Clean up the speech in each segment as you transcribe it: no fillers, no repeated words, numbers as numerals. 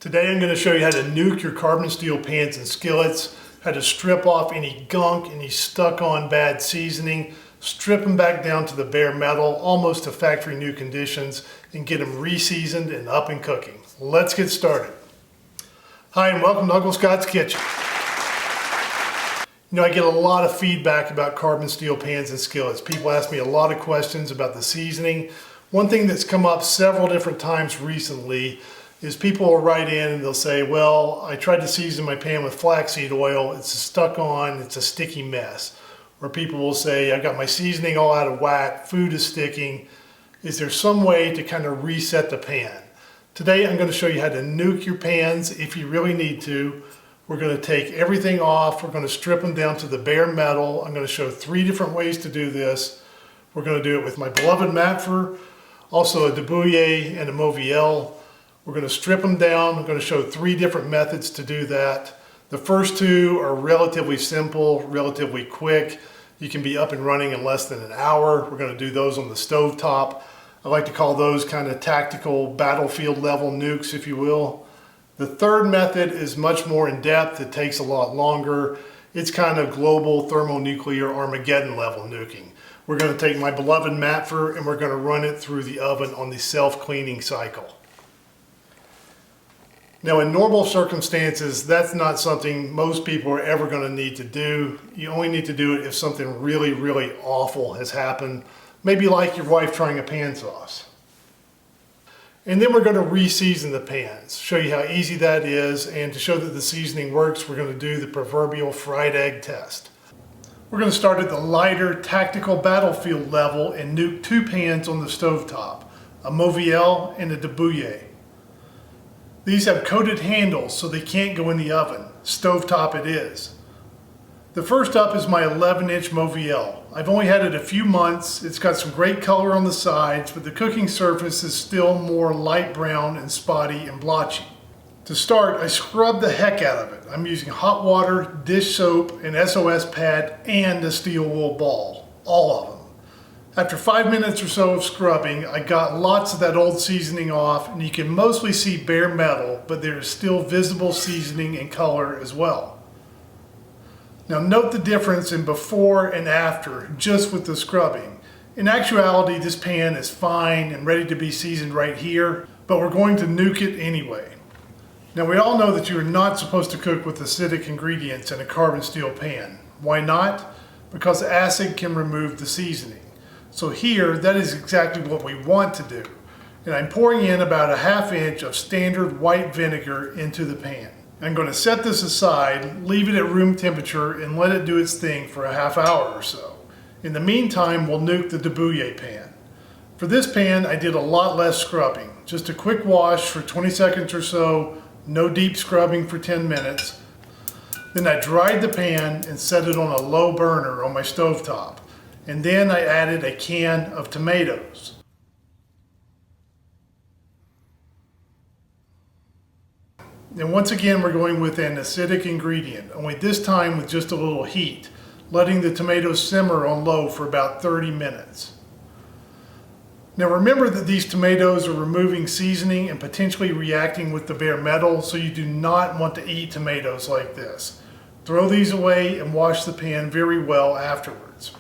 Today I'm going to show you how to nuke your carbon steel pans and skillets, how to strip off any gunk, any stuck on bad seasoning, strip them back down to the bare metal, almost to factory new conditions, and get them reseasoned and up and cooking. Let's get started. Hi and welcome to Uncle Scott's Kitchen. You know, I get a lot of feedback about carbon steel pans and skillets. People ask me a lot of questions about the seasoning. One thing that's come up several different times recently is people will write in and they'll say, well, I tried to season my pan with flaxseed oil, it's stuck on, it's a sticky mess. Or people will say, I got my seasoning all out of whack, food is sticking. Is there some way to kind of reset the pan? Today I'm going to show you how to nuke your pans if you really need to. We're going to take everything off, we're going to strip them down to the bare metal. I'm going to show 3 different ways to do this. We're going to do it with my beloved Matfer, also a Buyer and a Mauviel. We're going to strip them down. I'm going to show 3 different methods to do that. The first 2 are relatively simple, relatively quick. You can be up and running in less than an hour. We're going to do those on the stovetop. I like to call those kind of tactical battlefield level nukes, if you will. The third method is much more in depth. It takes a lot longer. It's kind of global thermonuclear Armageddon level nuking. We're going to take my beloved Matfer and we're going to run it through the oven on the self-cleaning cycle. Now in normal circumstances, that's not something most people are ever going to need to do. You only need to do it if something really, really awful has happened. Maybe like your wife trying a pan sauce. And then we're going to reseason the pans, show you how easy that is, and to show that the seasoning works, we're going to do the proverbial fried egg test. We're going to start at the lighter tactical battlefield level and nuke 2 pans on the stovetop, a Mauviel and a Buyer. These have coated handles so they can't go in the oven. Stovetop it is. The first up is my 11-inch Mauviel. I've only had it a few months. It's got some great color on the sides, but the cooking surface is still more light brown and spotty and blotchy. To start, I scrub the heck out of it. I'm using hot water, dish soap, an SOS pad, and a steel wool ball. All of them. After 5 minutes or so of scrubbing, I got lots of that old seasoning off, and you can mostly see bare metal, but there is still visible seasoning and color as well. Now note the difference in before and after, just with the scrubbing. In actuality, this pan is fine and ready to be seasoned right here, but we're going to nuke it anyway. Now we all know that you are not supposed to cook with acidic ingredients in a carbon steel pan. Why not? Because acid can remove the seasoning. So here, that is exactly what we want to do. And I'm pouring in about a 1/2 inch of standard white vinegar into the pan. I'm going to set this aside, leave it at room temperature, and let it do its thing for a 1/2 hour or so. In the meantime, we'll nuke the Buyer pan. For this pan, I did a lot less scrubbing. Just a quick wash for 20 seconds or so, no deep scrubbing for 10 minutes. Then I dried the pan and set it on a low burner on my stovetop. And then I added a can of tomatoes. And once again, we're going with an acidic ingredient, only this time with just a little heat, letting the tomatoes simmer on low for about 30 minutes. Now remember that these tomatoes are removing seasoning and potentially reacting with the bare metal, so you do not want to eat tomatoes like this. Throw these away and wash the pan very well afterwards.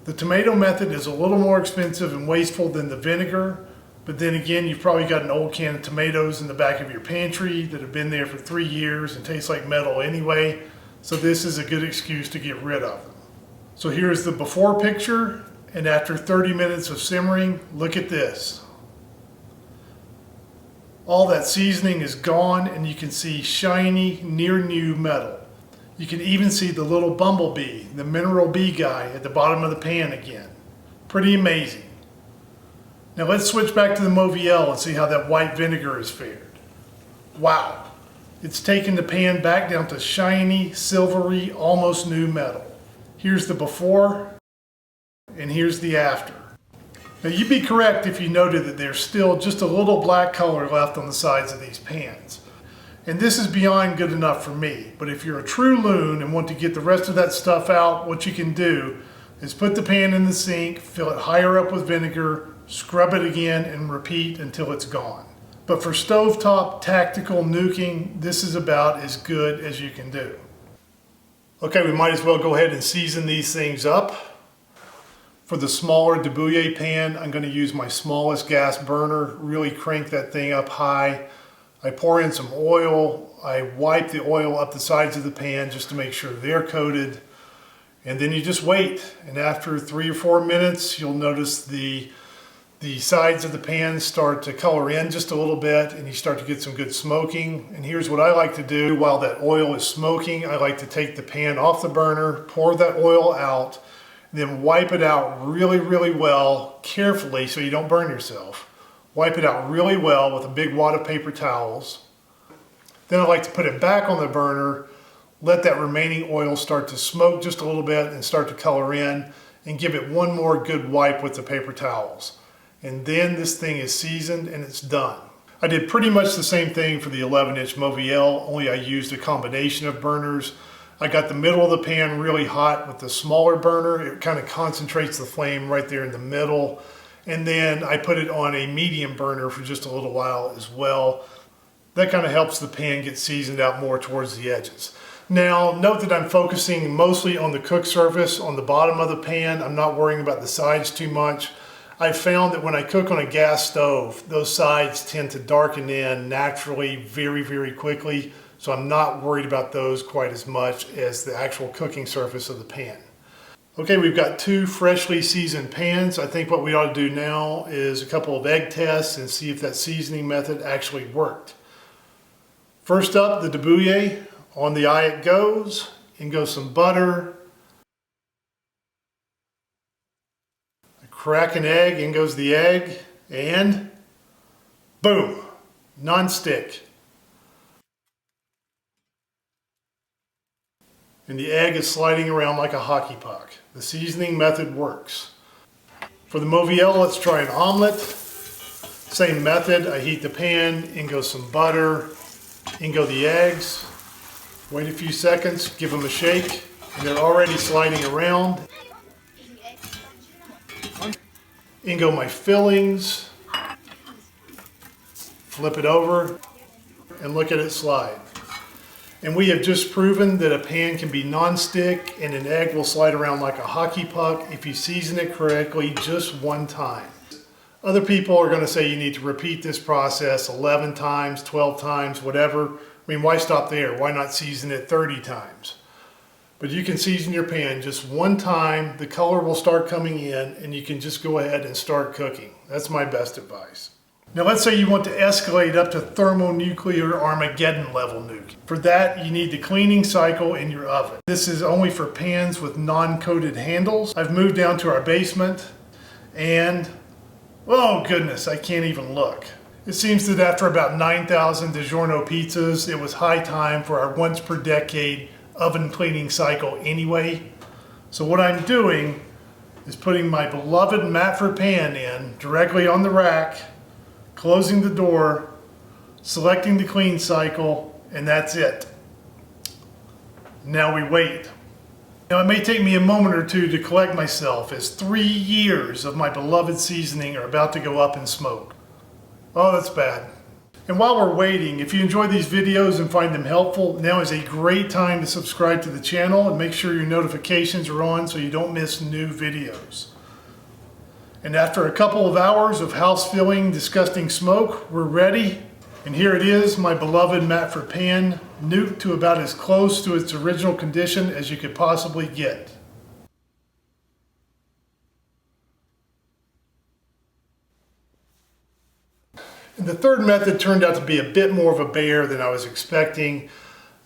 The tomato method is a little more expensive and wasteful than the vinegar, but then again, you've probably got an old can of tomatoes in the back of your pantry that have been there for 3 years and taste like metal anyway, so this is a good excuse to get rid of them. So here's the before picture, and after 30 minutes of simmering, look at this. All that seasoning is gone and you can see shiny, near new metal. You can even see the little bumblebee, the mineral bee guy at the bottom of the pan again. Pretty amazing. Now let's switch back to the Mauviel and see how that white vinegar has fared. Wow, it's taken the pan back down to shiny, silvery, almost new metal. Here's the before and here's the after. Now you'd be correct if you noted that there's still just a little black color left on the sides of these pans. And this is beyond good enough for me, but if you're a true loon and want to get the rest of that stuff out, what you can do is put the pan in the sink, fill it higher up with vinegar, scrub it again, and repeat until it's gone. But for stovetop tactical nuking, this is about as good as you can do. Okay, we might as well go ahead and season these things up. For the smaller de bouillon pan, I'm going to use my smallest gas burner, really crank that thing up high. I pour in some oil, I wipe the oil up the sides of the pan just to make sure they're coated. And then you just wait. And after 3 or 4 minutes, you'll notice the sides of the pan start to color in just a little bit and you start to get some good smoking. And here's what I like to do while that oil is smoking. I like to take the pan off the burner, pour that oil out, and then wipe it out really, really well, carefully so you don't burn yourself. Wipe it out really well with a big wad of paper towels. Then I like to put it back on the burner, let that remaining oil start to smoke just a little bit and start to color in, and give it one more good wipe with the paper towels. And then this thing is seasoned and it's done. I did pretty much the same thing for the 11-inch Mauviel, only I used a combination of burners. I got the middle of the pan really hot with the smaller burner. It kind of concentrates the flame right there in the middle. And then I put it on a medium burner for just a little while as well. That kind of helps the pan get seasoned out more towards the edges. Now, note that I'm focusing mostly on the cook surface on the bottom of the pan. I'm not worrying about the sides too much. I found that when I cook on a gas stove, those sides tend to darken in naturally very, very quickly. So I'm not worried about those quite as much as the actual cooking surface of the pan. Okay, we've got 2 freshly seasoned pans. I think what we ought to do now is a couple of egg tests and see if that seasoning method actually worked. First up, the de bouillon. On the eye it goes. In goes some butter. Crack an egg, in goes the egg, and boom, non-stick. And the egg is sliding around like a hockey puck. The seasoning method works. For the Mauviel, let's try an omelet. Same method, I heat the pan, in goes some butter, in go the eggs. Wait a few seconds, give them a shake, and they're already sliding around. In go my fillings, flip it over, and look at it slide. And we have just proven that a pan can be non-stick and an egg will slide around like a hockey puck if you season it correctly just one time. Other people are going to say you need to repeat this process 11 times, 12 times, whatever. I mean, why stop there? Why not season it 30 times? But you can season your pan just one time, the color will start coming in, and you can just go ahead and start cooking. That's my best advice. Now let's say you want to escalate up to thermonuclear Armageddon level nuke. For that, you need the cleaning cycle in your oven. This is only for pans with non-coated handles. I've moved down to our basement, and oh goodness, I can't even look. It seems that after about 9,000 DiGiorno pizzas, it was high time for our once per decade oven cleaning cycle anyway. So what I'm doing is putting my beloved Matfer pan in directly on the rack, closing the door, selecting the clean cycle, and that's it. Now we wait. Now it may take me a moment or two to collect myself as 3 years of my beloved seasoning are about to go up in smoke. Oh, that's bad. And while we're waiting, if you enjoy these videos and find them helpful, now is a great time to subscribe to the channel and make sure your notifications are on so you don't miss new videos. And after a couple of hours of house-filling, disgusting smoke, we're ready. And here it is, my beloved Matfer pan, nuked to about as close to its original condition as you could possibly get. And the third method turned out to be a bit more of a bear than I was expecting.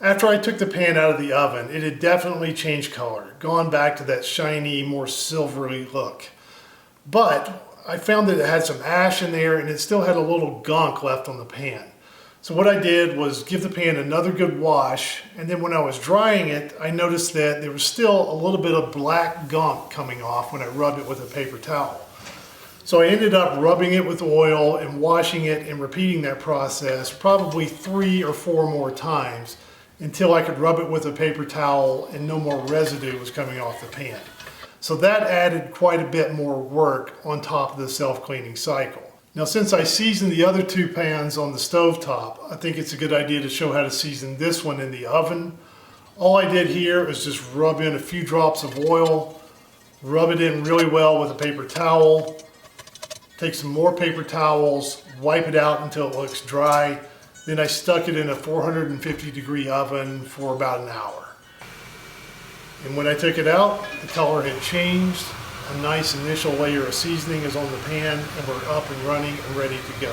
After I took the pan out of the oven, it had definitely changed color, gone back to that shiny, more silvery look. But I found that it had some ash in there and it still had a little gunk left on the pan. So what I did was give the pan another good wash, and then when I was drying it, I noticed that there was still a little bit of black gunk coming off when I rubbed it with a paper towel. So I ended up rubbing it with oil and washing it and repeating that process probably 3 or 4 more times until I could rub it with a paper towel and no more residue was coming off the pan. So that added quite a bit more work on top of the self-cleaning cycle. Now, since I seasoned the other two pans on the stovetop, I think it's a good idea to show how to season this one in the oven. All I did here is just rub in a few drops of oil, rub it in really well with a paper towel, take some more paper towels, wipe it out until it looks dry. Then I stuck it in a 450-degree oven for about an hour. And when I took it out, the color had changed. A nice initial layer of seasoning is on the pan, and we're up and running and ready to go.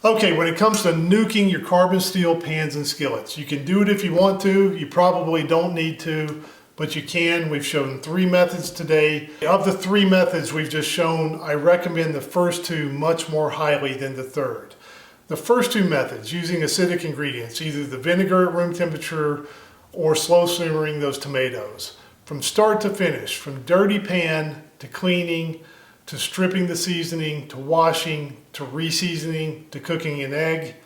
Okay, when it comes to nuking your carbon steel pans and skillets, you can do it if you want to. You probably don't need to, but you can. We've shown 3 methods today. Of the 3 methods we've just shown, I recommend the first 2 much more highly than the third. The first 2 methods, using acidic ingredients, either the vinegar at room temperature or slow simmering those tomatoes. From start to finish, from dirty pan to cleaning, to stripping the seasoning, to washing, to reseasoning, to cooking an egg,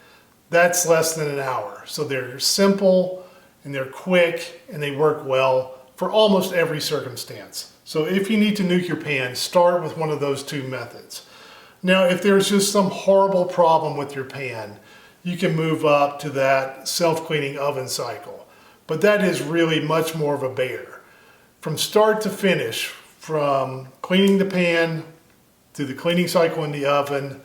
that's less than an hour. So they're simple and they're quick and they work well for almost every circumstance. So if you need to nuke your pan, start with one of those 2 methods. Now, if there's just some horrible problem with your pan, you can move up to that self-cleaning oven cycle. But that is really much more of a bear. From start to finish, from cleaning the pan, to the cleaning cycle in the oven,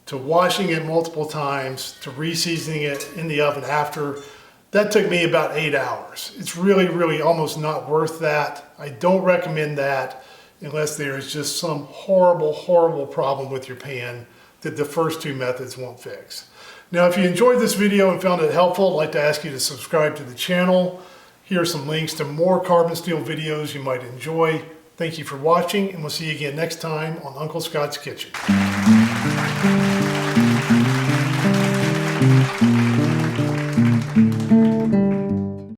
to washing it multiple times, to reseasoning it in the oven after, that took me about 8 hours. It's really almost not worth that. I don't recommend that unless there is just some horrible problem with your pan that the first 2 methods won't fix. Now, if you enjoyed this video and found it helpful, I'd like to ask you to subscribe to the channel. Here are some links to more carbon steel videos you might enjoy. Thank you for watching, and we'll see you again next time on Uncle Scott's Kitchen.